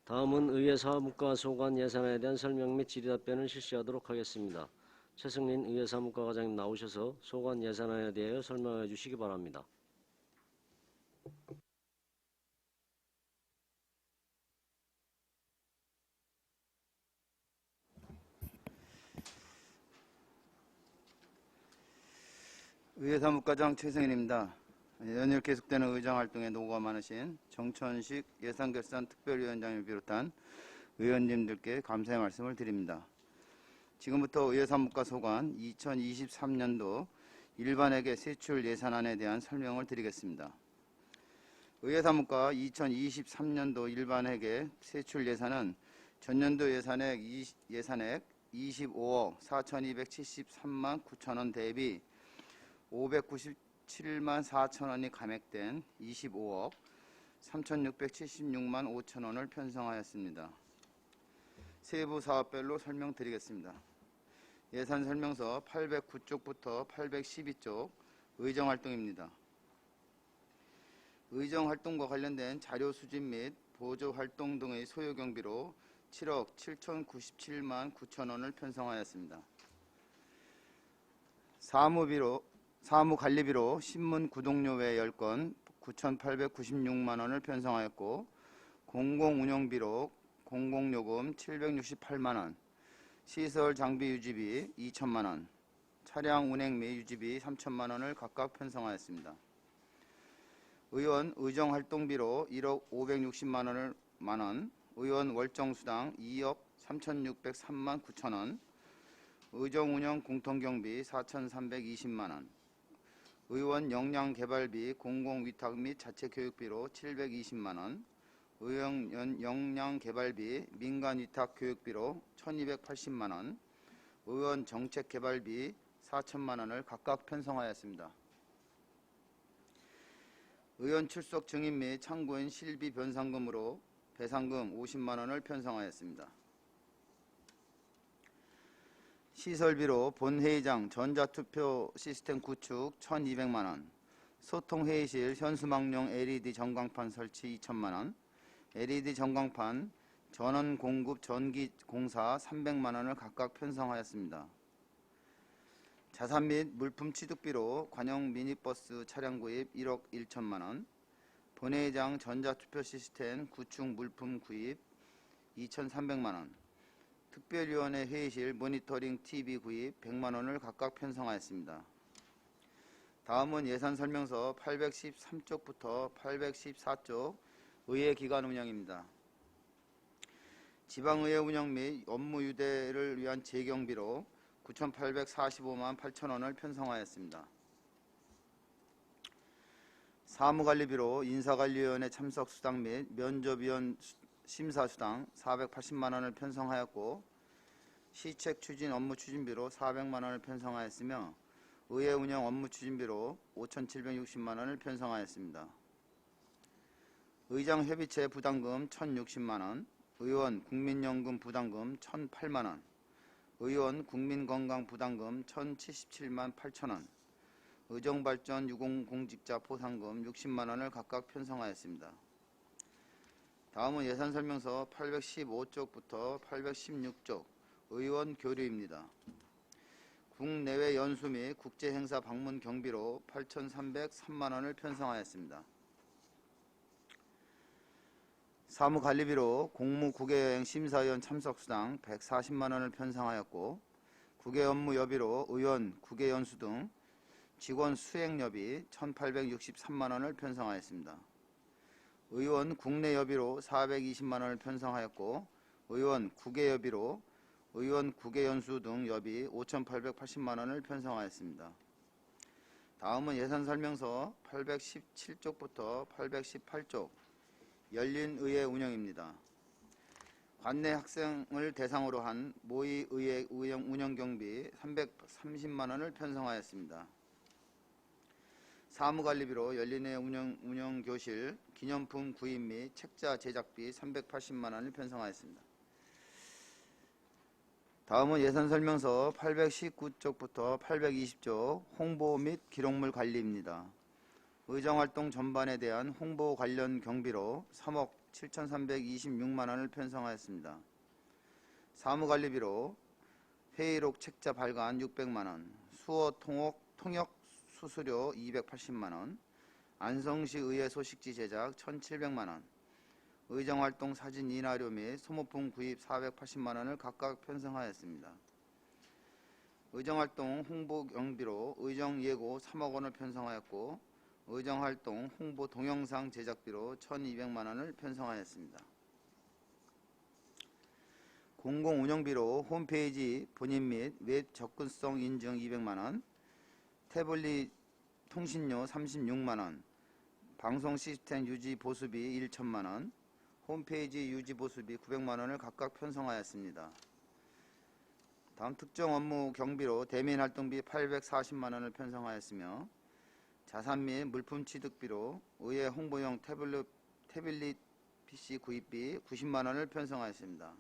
다음은 의회 사무과 소관 예산에 대한 설명 및 질의답변을 실시하도록 하겠습니다. 최승린 의회 사무과 과장님 나오셔서 소관 예산안에 대하여 설명해 주시기 바랍니다. 의회 사무과장 최승인입니다. 연일 계속되는 의정활동에 노고가 많으신 정천식 예산결산 특별위원장을 비롯한 의원님들께 감사의 말씀을 드립니다. 지금부터 의회 사무과 소관 2023년도 일반회계 세출 예산안에 대한 설명을 드리겠습니다. 의회 사무과 2023년도 일반회계 세출 예산은 전년도 예산액 25억 4,273만 9천원 대비 597만 4천원이 감액된 25억 3,676만 5천원을 편성하였습니다. 세부 사업별로 설명드리겠습니다. 예산설명서 809쪽부터 812쪽 의정활동입니다. 의정활동과 관련된 자료 수집 및 보조활동 등의 소요경비로 7억 7,097만 9천원을 편성하였습니다. 사무관리비로 신문 구독료외 10건 9,896만원을 편성하였고, 공공운영비로 공공요금 768만원, 시설 장비 유지비 2천만원, 차량 운행 및 유지비 3천만원을 각각 편성하였습니다. 의원 의정활동비로 1억 560만원, 의원 월정수당 2억 3,603만 9천원, 의정운영 공통경비 4,320만원, 의원 역량개발비 공공위탁 및 자체교육비로 720만원, 의원 역량개발비 민간위탁교육비로 1,280만원, 의원 정책개발비 4천만원을 각각 편성하였습니다. 의원 출석 증인 및 참고인 실비 변상금으로 배상금 50만원을 편성하였습니다. 시설비로 본회의장 전자투표 시스템 구축 1,200만원, 소통회의실 현수막용 LED 전광판 설치 2천만원, LED 전광판 전원 공급 전기 공사 300만원을 각각 편성하였습니다. 자산 및 물품 취득비로 관영 미니버스 차량 구입 1억 1천만원, 본회의장 전자투표 시스템 구축 물품 구입 2,300만원, 특별위원회 회의실 모니터링 TV 구입 100만원을 각각 편성하였습니다. 다음은 예산설명서 813쪽부터 814쪽 의회기관 운영입니다. 지방의회 운영 및 업무 유대를 위한 재경비로 9,845만 8천원을 편성하였습니다. 사무관리비로 인사관리위원회 참석수당 및 면접위원 심사수당 480만원을 편성하였고, 시책 추진 업무 추진비로 400만원을 편성하였으며, 의회 운영 업무 추진비로 5,760만원을 편성하였습니다. 의장 회비체 부담금 1,060만원, 의원 국민연금 부담금 1,008만원, 의원 국민건강 부담금 1,077만 8천원, 의정발전 유공공직자 포상금 60만원을 각각 편성하였습니다. 다음은 예산설명서 815쪽부터 816쪽 의원 교류입니다. 국내외 연수 및 국제행사 방문 경비로 8,303만원을 편성하였습니다. 사무관리비로 공무국외여행 심사위원 참석수당 140만원을 편성하였고, 국외업무 여비로 의원 국외연수 등 직원 수행여비 1,863만원을 편성하였습니다. 의원 국내 여비로 420만원을 편성하였고, 의원 국외 여비로 의원 국외 연수 등 여비 5,880만원을 편성하였습니다. 다음은 예산설명서 817쪽부터 818쪽 열린의회 운영입니다. 관내 학생을 대상으로 한 모의의회 운영경비 330만원을 편성하였습니다. 사무관리비로 열린의회 운영교실 기념품 구입 및 책자 제작비 380만원을 편성하였습니다. 다음은 예산설명서 819쪽부터 820쪽 홍보 및 기록물 관리입니다. 의정활동 전반에 대한 홍보 관련 경비로 3억 7,326만 원을 편성하였습니다. 사무관리비로 회의록 책자 발간 600만 원, 수어 통역 수수료 280만 원, 안성시 의회 소식지 제작 1,700만 원, 의정활동 사진 인화료 및 소모품 구입 480만 원을 각각 편성하였습니다. 의정활동 홍보 경비로 의정예고 3억 원을 편성하였고 의정활동 홍보 동영상 제작비로 1,200만 원을 편성하였습니다. 공공운영비로 홈페이지 본인 및 웹 접근성 인증 200만 원, 태블릿 통신료 36만 원, 방송 시스템 유지 보수비 1천만 원, 홈페이지 유지 보수비 900만 원을 각각 편성하였습니다. 다음 특정 업무 경비로 대면 활동비 840만 원을 편성하였으며 자산 및 물품 취득비로 의회 홍보용 태블릿 PC 구입비 90만 원을 편성하였습니다.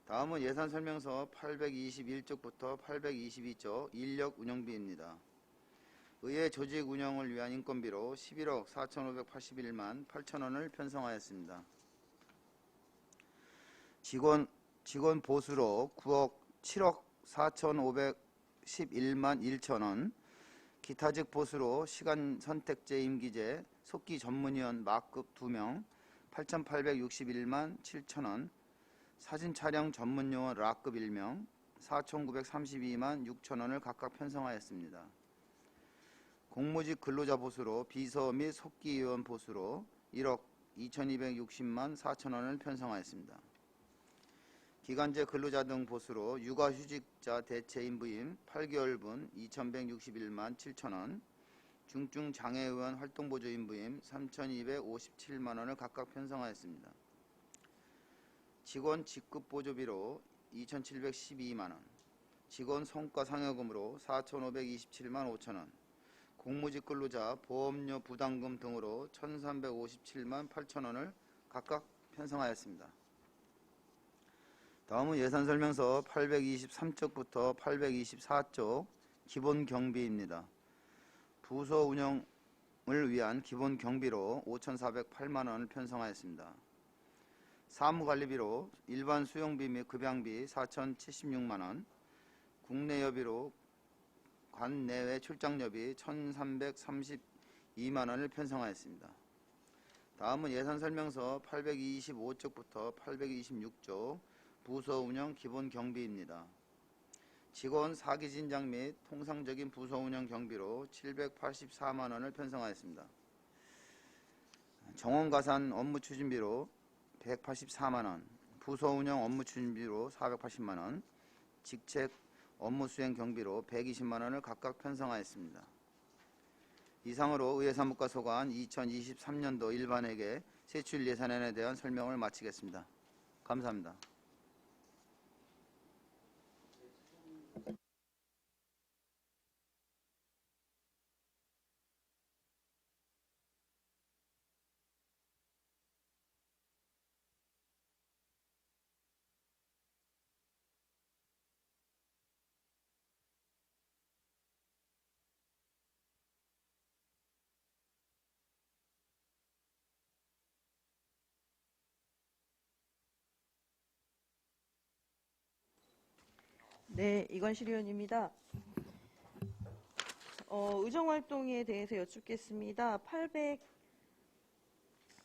다음은 예산설명서 821쪽부터 822쪽 인력 운영비입니다. 의회 조직 운영을 위한 인건비로 11억 4,581만 8천 원을 편성하였습니다. 직원 보수로 7억 4,511만 1천 원, 기타직 보수로 시간 선택제 임기제 속기 전문위원 막급 2명 8,861만 7천 원, 사진 촬영 전문요원 락급 1명 4,932만 6천 원을 각각 편성하였습니다. 공무직 근로자 보수로 비서 및 속기위원 보수로 1억 2,260만 4천 원을 편성하였습니다. 기간제 근로자 등 보수로 육아휴직자 대체 인부임 8개월분 2,161만 7천 원, 중증장애의원 활동보조 인부임 3,257만 원을 각각 편성하였습니다. 직원 직급보조비로 2,712만 원, 직원 성과상여금으로 4,527만 5천 원, 공무직 근로자 보험료 부담금 등으로 1,357만 8천 원을 각각 편성하였습니다. 다음은 예산설명서 823쪽부터 824쪽 기본경비입니다. 부서 운영을 위한 기본경비로 5,408만 원을 편성하였습니다. 사무관리비로 일반 수용비 및 급양비 4,076만 원, 국내여비로 관내외 출장여비 1,332만 원을 편성하였습니다. 다음은 예산설명서 825쪽부터 826쪽 부서 운영 기본 경비입니다. 직원 사기 진작 및 통상적인 부서 운영 경비로 784만 원을 편성하였습니다. 정원 가산 업무 추진비로 184만 원, 부서 운영 업무 추진비로 480만 원, 직책 업무 수행 경비로 120만 원을 각각 편성하였습니다. 이상으로 의회사무과 소관 2023년도 일반회계 세출 예산안에 대한 설명을 마치겠습니다. 감사합니다. 네, 이건실 의원입니다. 의정활동에 대해서 여쭙겠습니다.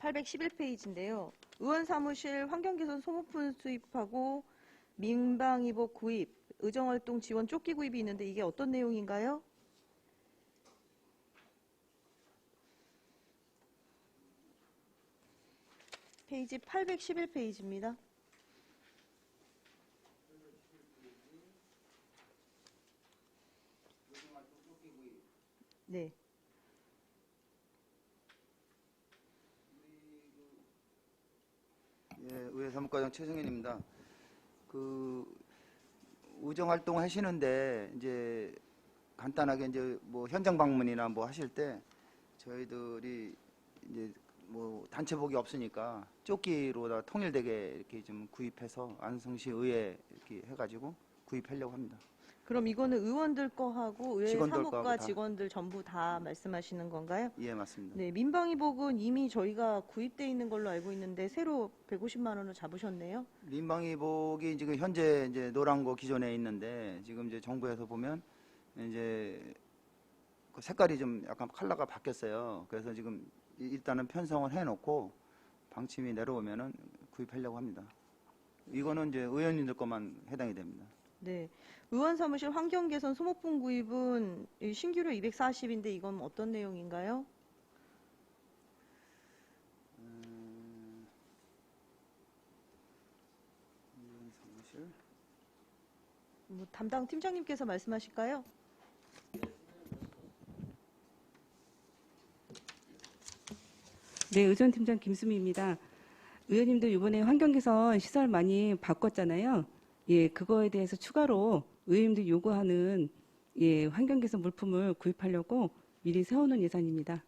811페이지인데요. 의원사무실 환경개선 소모품 수입하고 민방위복 구입, 의정활동 지원 조끼 구입이 있는데 이게 어떤 내용인가요? 페이지 811페이지입니다. 네. 예, 의회사무과장 최승현입니다. 의정 활동을 하시는데 이제 간단하게 이제 뭐 현장 방문이나 뭐 하실 때 저희들이 이제 뭐 단체복이 없으니까 조끼로 다 통일되게 이렇게 좀 구입해서 안성시 의회 이렇게 해가지고 구입하려고 합니다. 그럼 이거는 의원들 거하고 의회 직원들 사무과 거하고 다. 직원들 전부 다 말씀하시는 건가요? 예, 맞습니다. 네, 민방위복은 이미 저희가 구입돼 있는 걸로 알고 있는데 새로 150만 원을 잡으셨네요. 민방위복이 지금 현재 이제 노란 거 기존에 있는데 지금 이제 정부에서 보면 이제 그 색깔이 좀 약간 컬러가 바뀌었어요. 그래서 지금 일단은 편성을 해놓고 방침이 내려오면은 구입하려고 합니다. 이거는 이제 의원님들 것만 해당이 됩니다. 네. 의원 사무실 환경 개선 소모품 구입은 이 신규로 240인데 이건 어떤 내용인가요? 의원 사무실. 뭐 담당 팀장님께서 말씀하실까요? 네, 의전팀장 김수미입니다. 의원님들 이번에 환경 개선 시설 많이 바꿨잖아요. 예, 그거에 대해서 추가로 의원님들 요구하는 예, 환경 개선 물품을 구입하려고 미리 세우는 예산입니다.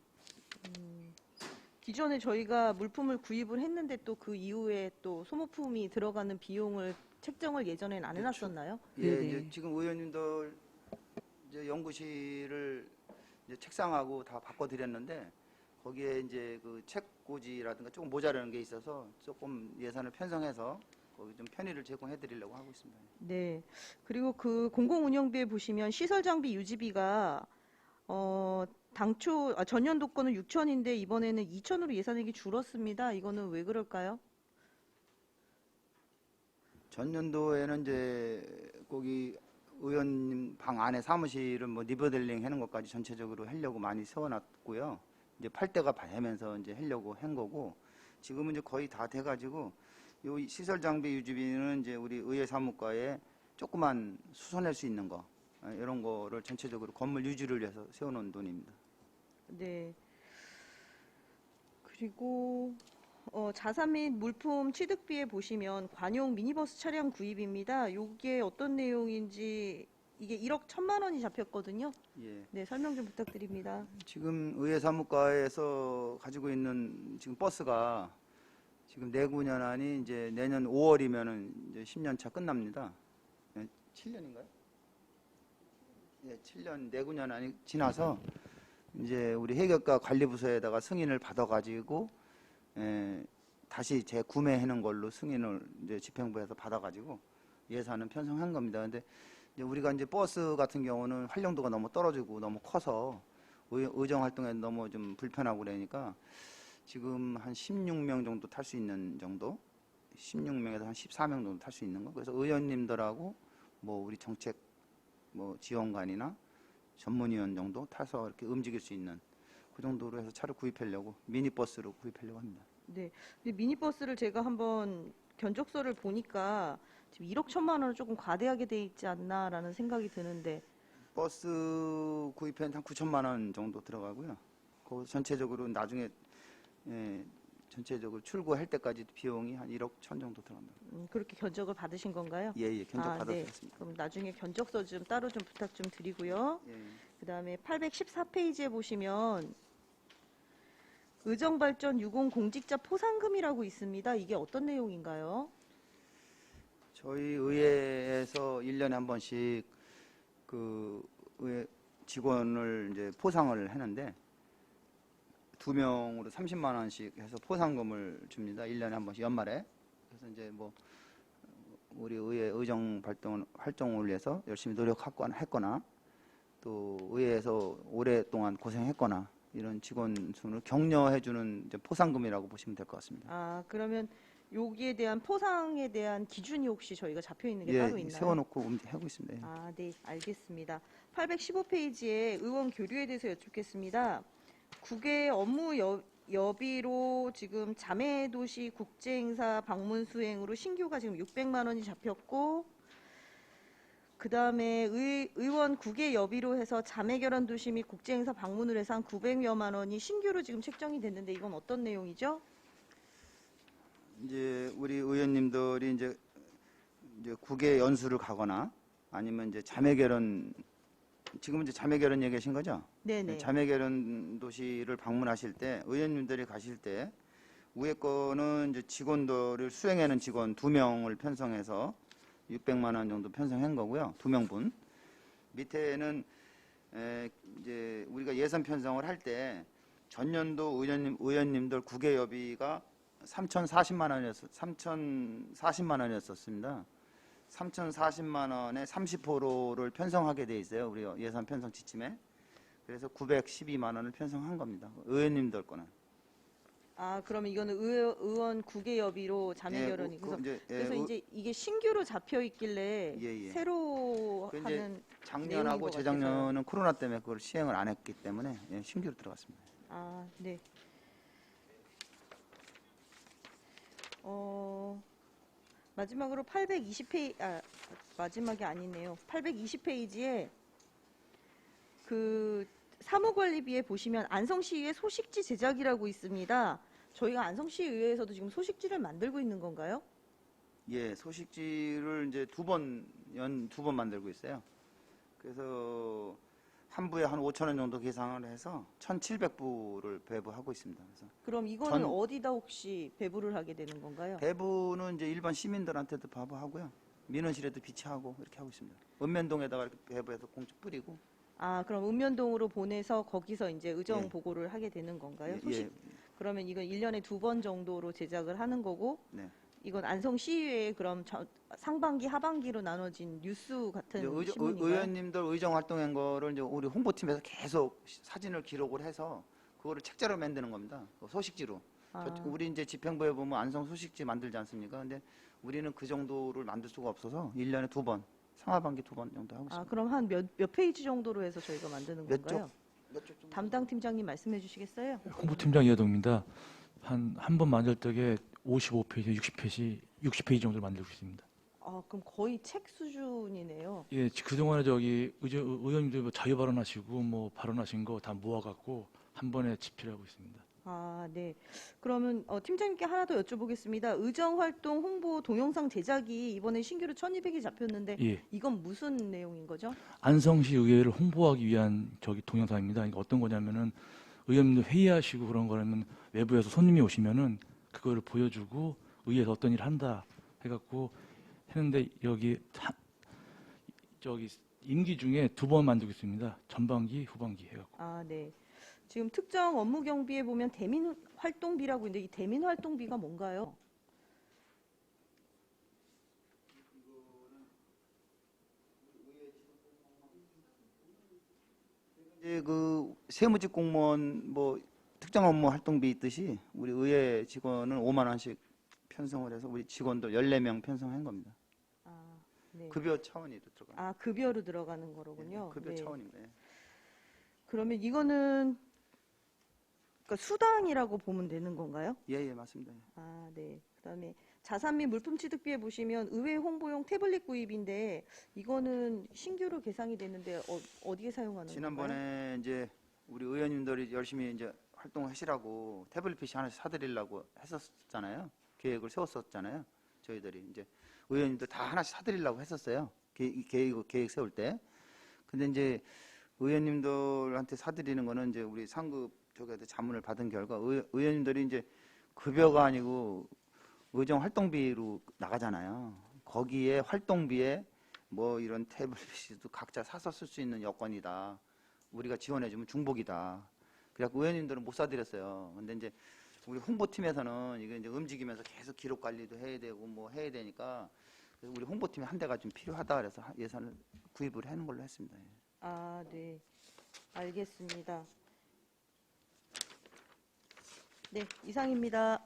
기존에 저희가 물품을 구입을 했는데 또 그 이후에 또 소모품이 들어가는 비용을 책정을 예전엔 안 해놨었나요? 예, 네네. 이제 지금 의원님들 이제 연구실을 이제 책상하고 다 바꿔드렸는데 거기에 이제 그 책꽂이라든가 조금 모자라는 게 있어서 조금 예산을 편성해서 거기 좀 편의를 제공해드리려고 하고 있습니다. 네. 그리고 그 공공운영비에 보시면 시설 장비 유지비가 당초 전년도 거는 6천인데 이번에는 2천으로 예산액이 줄었습니다. 이거는 왜 그럴까요? 전년도에는 이제 거기 의원님 방 안에 사무실은 뭐 리모델링 하는 것까지 전체적으로 하려고 많이 세워놨고요. 이제 팔 때가 되면서 이제 하려고 한 거고 지금은 이제 거의 다 돼가지고 요 시설 장비 유지비는 이제 우리 의회 사무과에 조그만 수선할 수 있는 거 이런 거를 전체적으로 건물 유지를 위해서 세워놓은 돈입니다. 네. 그리고 자산 및 물품 취득비에 보시면 관용 미니버스 차량 구입입니다. 이게 어떤 내용인지 이게 1억 1천만 원이 잡혔거든요. 예. 네, 설명 좀 부탁드립니다. 지금 의회 사무과에서 가지고 있는 지금 버스가 지금 내구년안이 이제 내년 5월이면은 이제 10년 차 끝납니다. 7년인가요? 예, 7년 내구년안이 지나서 이제 우리 해결과 관리부서에다가 승인을 받아가지고 다시 재구매하는 걸로 승인을 이제 집행부에서 받아가지고 예산은 편성한 겁니다. 근데 이제 우리가 이제 버스 같은 경우는 활용도가 너무 떨어지고 너무 커서 의정 활동에 너무 좀 불편하고 그러니까 지금 한 16명 정도 탈 수 있는 정도, 16명에서 한 14명 정도 탈 수 있는 거. 그래서 의원님들하고 뭐 우리 정책 뭐 지원관이나 전문위원 정도 타서 이렇게 움직일 수 있는 그 정도로 해서 차를 구입하려고 미니버스로 구입하려고 합니다. 네. 근데 미니버스를 제가 한번 견적서를 보니까 지금 1억 1천만 원은 조금 과대하게 돼 있지 않나라는 생각이 드는데 버스 구입에는 한 9천만 원 정도 들어가고요. 그 전체적으로 나중에 전체적으로 출고할 때까지 비용이 한 1억 1천 정도 들어갑니다. 그렇게 견적을 받으신 건가요? 예, 견적 네. 받았습니다. 그럼 나중에 견적서 좀 따로 좀 부탁 좀 드리고요. 예. 그다음에 814페이지에 보시면 의정발전 유공 공직자 포상금이라고 있습니다. 이게 어떤 내용인가요? 저희 의회에서 1년에 한 번씩 그 의회 직원을 이제 포상을 하는데 2명으로 30만 원씩 해서 포상금을 줍니다. 1년에 한 번씩 연말에. 그래서 이제 뭐 우리 의회 의정 활동을 위해서 열심히 노력했거나 또 의회에서 오랫동안 고생했거나 이런 직원 수를 격려해주는 이제 포상금이라고 보시면 될 것 같습니다. 아, 그러면 여기에 대한 포상에 대한 기준이 혹시 저희가 잡혀 있는 게 예, 따로 있나요? 세워놓고 하고 있습니다. 예. 아, 네, 알겠습니다. 815페이지에 의원 교류에 대해서 여쭙겠습니다. 국외 업무 여비로 지금 자매도시 국제행사 방문 수행으로 신규가 지금 600만 원이 잡혔고 그 다음에 의원 국외 여비로 해서 자매결혼 도시 및 국제행사 방문을 해서 한 900여만 원이 신규로 지금 책정이 됐는데 이건 어떤 내용이죠? 이제 우리 의원님들이 이제 국외 연수를 가거나 아니면 이제 자매결혼 지금 이제 자매결혼 얘기하신 거죠? 네네. 자매결혼 도시를 방문하실 때 의원님들이 가실 때 위에 거는 이제 직원들을 수행하는 직원 2명을 편성해서 600만 원 정도 편성한 거고요. 2명분. 밑에는 이제 우리가 예산 편성을 할 때 전년도 의원님들 국외여비가 3,040만 원이었습니다. 3,040만 원에 30%를 편성하게 돼 있어요. 우리 예산 편성 지침에. 그래서 912만 원을 편성한 겁니다. 의원님들 거는. 아, 그러면 이거는 의원 국외여비로 자매 결혼이 그래서 이제 이게 신규로 잡혀 있길래 예, 예. 새로 그 이제 하는 내용인 작년하고 것 재작년은 코로나 때문에 그걸 시행을 안 했기 때문에 신규로 들어갔습니다. 아, 네. 마지막으로 820페이지, 마지막이 아니네요. 820페이지에 그 사무관리비에 보시면 안성시의회 소식지 제작이라고 있습니다. 저희가 안성시의회에서도 지금 소식지를 만들고 있는 건가요? 예, 소식지를 이제 두 번 만들고 있어요. 그래서 한 부에 한 5천 원 정도 계상을 해서 1,700부를 배부하고 있습니다. 그래서 그럼 이거는 어디다 혹시 배부를 하게 되는 건가요? 배부는 이제 일반 시민들한테도 배부하고요. 민원실에도 비치하고 이렇게 하고 있습니다. 읍면동에다가 이렇게 배부해서 공지 뿌리고. 아, 그럼 읍면동으로 보내서 거기서 이제 의정 예. 보고를 하게 되는 건가요? 예, 소식. 예. 그러면 이건 1년에 2번 정도로 제작을 하는 거고, 네. 이건 안성시의회에 그럼 상반기, 하반기로 나눠진 뉴스 같은 이제 신문인가요? 의원님들 의정 활동한 거를 이제 우리 홍보팀에서 계속 사진을 기록을 해서 그거를 책자로 만드는 겁니다. 그 소식지로. 우리 이제 집행부에 보면 안성 소식지 만들지 않습니까? 근데 우리는 그 정도를 만들 수가 없어서 1년에 2번, 상하반기 2번 정도 하고 있습니다. 그럼 한 몇 페이지 정도로 해서 저희가 만드는 몇 건가요? 몇쪽 정도? 담당 팀장님 말씀해 주시겠어요? 홍보팀장 이하동입니다. 한 번 만들 적에 55페이지, 60페이지 정도를 만들고 있습니다. 그럼 거의 책 수준이네요. 예, 그동안에 의원님들 뭐 자유 발언하시고 뭐 발언하신 거 다 모아갖고 한 번에 집필하고 있습니다. 네. 그러면 팀장님께 하나 더 여쭤보겠습니다. 의정활동 홍보 동영상 제작이 이번에 신규로 1,200이 잡혔는데 예, 이건 무슨 내용인 거죠? 안성시 의회를 홍보하기 위한 동영상입니다. 그러니까 어떤 거냐면은 의원님들 회의하시고 그런 거라면 외부에서 손님이 오시면은 그거를 보여주고 의회에서 어떤 일을 한다 해갖고 했는데 임기 중에 2번 만들고 있습니다. 전반기, 후반기 해갖고. 네. 지금 특정 업무 경비에 보면 대민 활동비라고 있는데 이 대민 활동비가 뭔가요? 이제 그 세무직 공무원 뭐 특정 업무 활동비 있듯이 우리 의회 직원은 5만 원씩 편성을 해서 우리 직원들 14명 편성한 겁니다. 네. 급여 차원이 들어가요. 급여로 들어가는 거로군요. 급여 네. 차원입니다. 예. 그러면 이거는 그러니까 수당이라고 보면 되는 건가요? 예, 맞습니다. 네. 그다음에 자산 및 물품 취득비에 보시면 의회 홍보용 태블릿 구입인데 이거는 신규로 계상이 됐는데 어디에 사용하는 건가요? 지난번에 이제 우리 의원님들이 열심히 이제 활동하시라고 태블릿 PC 하나씩 사드리려고 했었잖아요. 계획을 세웠었잖아요. 저희들이 이제 의원님들 다 하나씩 사드리려고 했었어요. 계획 세울 때. 근데 이제 의원님들한테 사드리는 거는 이제 우리 상급 쪽에서 자문을 받은 결과 의원님들이 이제 급여가 아니고 의정 활동비로 나가잖아요. 거기에 활동비에 뭐 이런 태블릿도 각자 사서 쓸 수 있는 여건이다. 우리가 지원해주면 중복이다. 그래갖고 의원님들은 못 사드렸어요. 근데 이제 우리 홍보팀에서는 이게 이제 움직이면서 계속 기록 관리도 해야 되고 뭐 해야 되니까 그래서 우리 홍보팀에 한 대가 좀 필요하다 그래서 예산을 구입을 하는 걸로 했습니다. 네. 알겠습니다. 네, 이상입니다.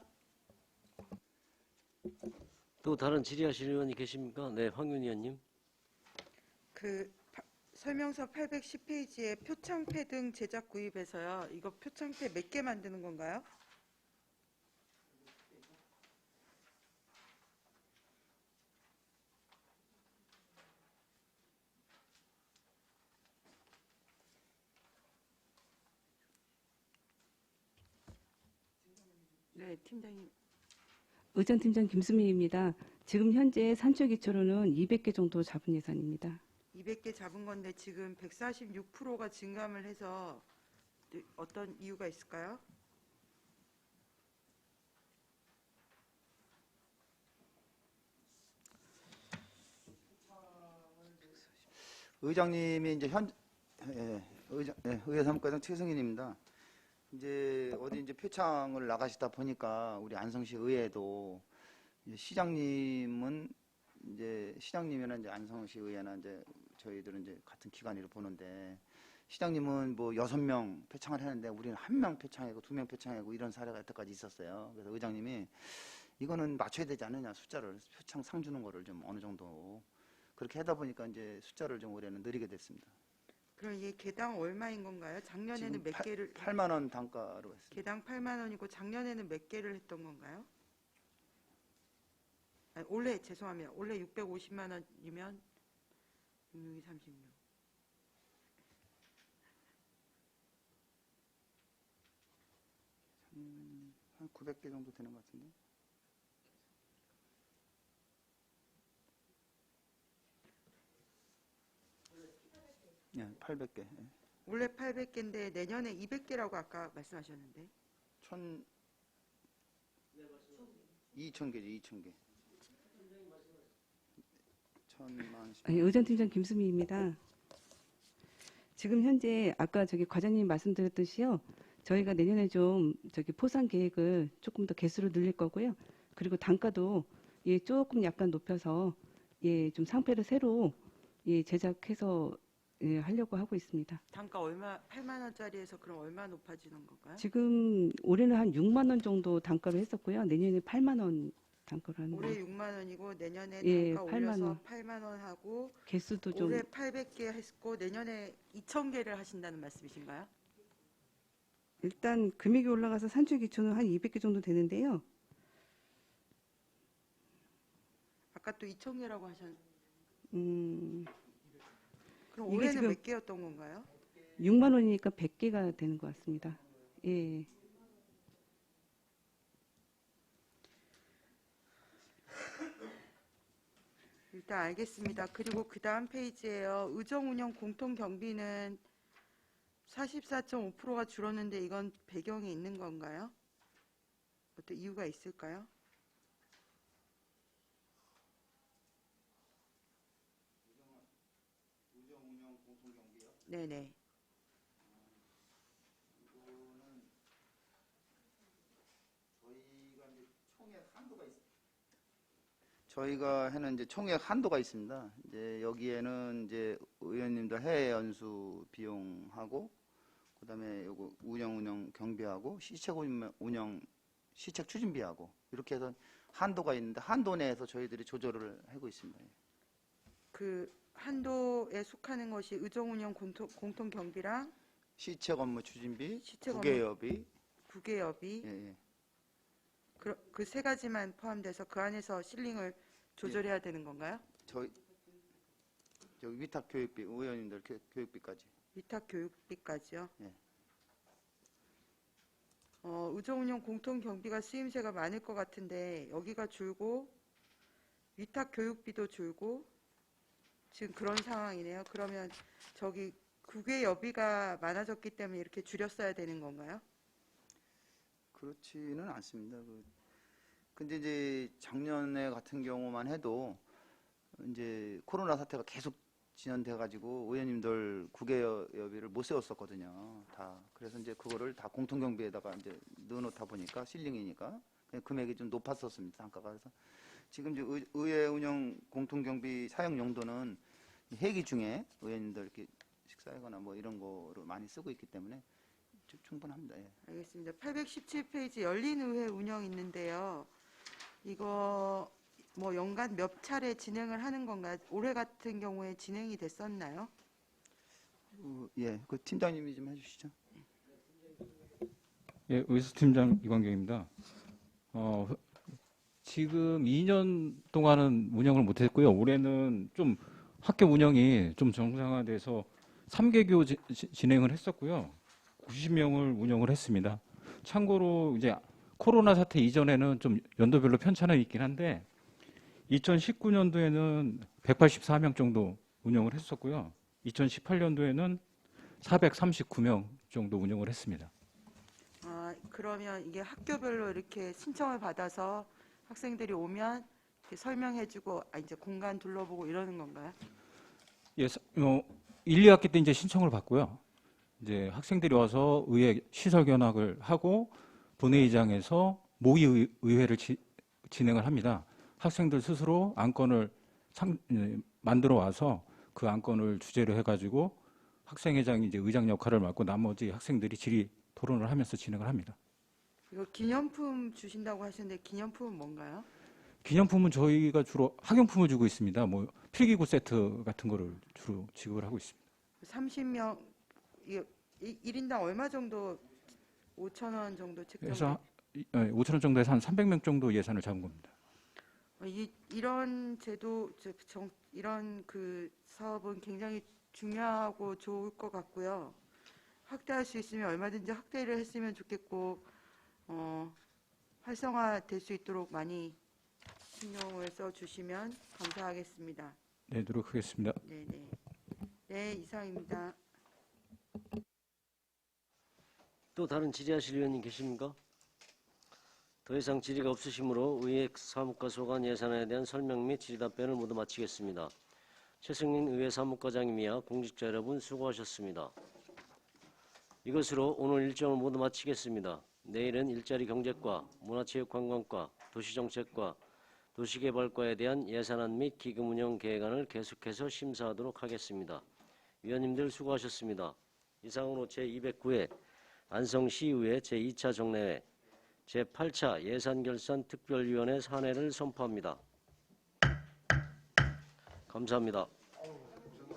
또 다른 질의하실 의원이 계십니까? 네, 황윤 의원님. 설명서 810페이지에 표창패 등 제작 구입해서요. 이거 표창패 몇 개 만드는 건가요? 네, 팀장님. 의전팀장 김수미입니다. 지금 현재 산출 기초로는 200개 정도 잡은 예산입니다. 200개 잡은 건데 지금 146%가 증감을 해서 어떤 이유가 있을까요? 의장님이 이제 의회 사무과장 최승인입니다. 이제 어디 이제 표창을 나가시다 보니까 우리 안성시 의회도 이제 시장님은 이제 시장님이나 이제 안성시 의회나 이제 저희들은 이제 같은 기관으로 보는데 시장님은 뭐 6명 표창을 했는데 우리는 1명 표창하고 2명 표창하고 이런 사례가 여태까지 있었어요. 그래서 의장님이 이거는 맞춰야 되지 않느냐, 숫자를 표창 상 주는 거를 좀 어느 정도 그렇게 하다 보니까 이제 숫자를 좀 올해는 느리게 됐습니다. 그럼 이게 개당 얼마인 건가요? 작년에는 지금 몇 개를 8만 원 단가로 했습니다. 개당 8만 원이고 작년에는 몇 개를 했던 건가요? 아니, 올해 죄송합니다. 올해 650만 원이면 6, 36. 한 900개 정도 되는 것 같은데. 예, 800개. 예. 올해 800개인데 내년에 200개라고 아까 말씀하셨는데 2,000개죠, 2,000개. 1,000만. 의전 팀장 김수미입니다. 지금 현재 아까 저기 과장님 말씀드렸듯이요. 저희가 내년에 좀 저기 포상 계획을 조금 더 개수를 늘릴 거고요. 그리고 단가도 예 조금 약간 높여서 예 좀 상패를 새로 예 제작해서 예 하려고 하고 있습니다. 단가 얼마 8만 원짜리에서 그럼 얼마 높아지는 건가요? 지금 올해는 한 6만 원 정도 단가로 했었고요. 내년에 8만 원 단가로 하는 올해 거. 6만 원이고 내년에 예, 단가 8만 올려서 원. 8만 원 하고 개수도 좀 올해 800개 했고 내년에 2,000개를 하신다는 말씀이신가요? 일단 금액이 올라가서 산출 기초는 한 200개 정도 되는데요. 아까 또 2,000개라고 하셨. 그럼 이게 올해는 지금 몇 개였던 건가요? 6만 원이니까 100개가 되는 것 같습니다. 예. 일단 알겠습니다. 그리고 그 다음 페이지에요. 의정운영 공통경비는 44.5%가 줄었는데 이건 배경이 있는 건가요? 어떤 이유가 있을까요? 의정운영 공통경비요? 네네. 이거는 저희가 이제 총액 한도가 있습니다. 저희가 하는 이제 총액 한도가 있습니다. 이제 여기에는 이제 의원님들 해외 연수 비용하고 그다음에 요거 운영 경비하고 시책 운영 시책 추진비하고 이렇게 해서 한도가 있는데 한도 내에서 저희들이 조절을 하고 있습니다. 그 한도에 속하는 것이 의정운영 공통경비랑 시책 업무 추진비, 시책 국외여비, 국외여비 예, 예. 그 세 가지만 포함돼서 그 안에서 실링을 조절해야 되는 건가요? 저희 위탁 교육비, 의원님들 교육비까지. 위탁 교육비까지요? 예. 의정운영 공통경비가 쓰임새가 많을 것 같은데 여기가 줄고 위탁 교육비도 줄고 지금 그런 상황이네요. 그러면 저기 국외여비가 많아졌기 때문에 이렇게 줄였어야 되는 건가요? 그렇지는 않습니다. 근데 이제 작년에 같은 경우만 해도 이제 코로나 사태가 계속 진연돼 가지고 의원님들 국외여비를 못 세웠었거든요. 다. 그래서 이제 그거를 다 공통경비에다가 이제 넣어놓다 보니까 실링이니까 그냥 금액이 좀 높았었습니다. 단가가. 그래서 지금 이제 의회 운영 공통경비 사용 용도는 회기 중에 의원님들 이렇게 식사하거나 뭐 이런 거로 많이 쓰고 있기 때문에 충분합니다. 예. 알겠습니다. 817페이지 열린의회 운영 있는데요. 이거 뭐 연간 몇 차례 진행을 하는 건가요? 올해 같은 경우에 진행이 됐었나요? 예, 그 팀장님이 좀 해주시죠. 예, 의수팀장 이광경입니다. 지금 2년 동안은 운영을 못했고요. 올해는 좀 학교 운영이 좀 정상화돼서 3개교 진행을 했었고요. 90명을 운영을 했습니다. 참고로 이제 코로나 사태 이전에는 좀 연도별로 편차는 있긴 한데 2019년도에는 184명 정도 운영을 했었고요. 2018년도에는 439명 정도 운영을 했습니다. 그러면 이게 학교별로 이렇게 신청을 받아서 학생들이 오면 이렇게 설명해주고 이제 공간 둘러보고 이러는 건가요? 예, 1, 2학기 때 이제 신청을 받고요. 이제 학생들이 와서 의회 시설 견학을 하고 본회의장에서 모의 의회를 진행을 합니다. 학생들 스스로 안건을 만들어 와서 그 안건을 주제로 해가지고 학생회장이 이제 의장 역할을 맡고 나머지 학생들이 질의 토론을 하면서 진행을 합니다. 이거 기념품 주신다고 하셨는데 기념품은 뭔가요? 기념품은 저희가 주로 학용품을 주고 있습니다. 뭐 필기구 세트 같은 거를 주로 지급을 하고 있습니다. 30명 1인당 얼마 정도 5,000원 정도 책정? 그래서 5천 원 정도에서 한 300명 정도 예산을 잡은 겁니다. 이런 제도, 이런 그 사업은 굉장히 중요하고 좋을 것 같고요. 확대할 수 있으면 얼마든지 확대를 했으면 좋겠고, 활성화될 수 있도록 많이 신경을 써주시면 감사하겠습니다. 네, 노력하겠습니다. 네네. 네, 이상입니다. 또 다른 질의하실 의원님 계십니까? 더 이상 질의가 없으시므로 의회 사무과 소관 예산안에 대한 설명 및 질의 답변을 모두 마치겠습니다. 최승린 의회 사무과장님이야 공직자 여러분 수고하셨습니다. 이것으로 오늘 일정을 모두 마치겠습니다. 내일은 일자리 경제과, 문화체육관광과, 도시정책과, 도시개발과에 대한 예산안 및 기금 운영 계획안을 계속해서 심사하도록 하겠습니다. 위원님들 수고하셨습니다. 이상으로 제209회 안성시의회 제2차 정례회 제8차 예산결산 특별위원회 산회를 선포합니다. 감사합니다.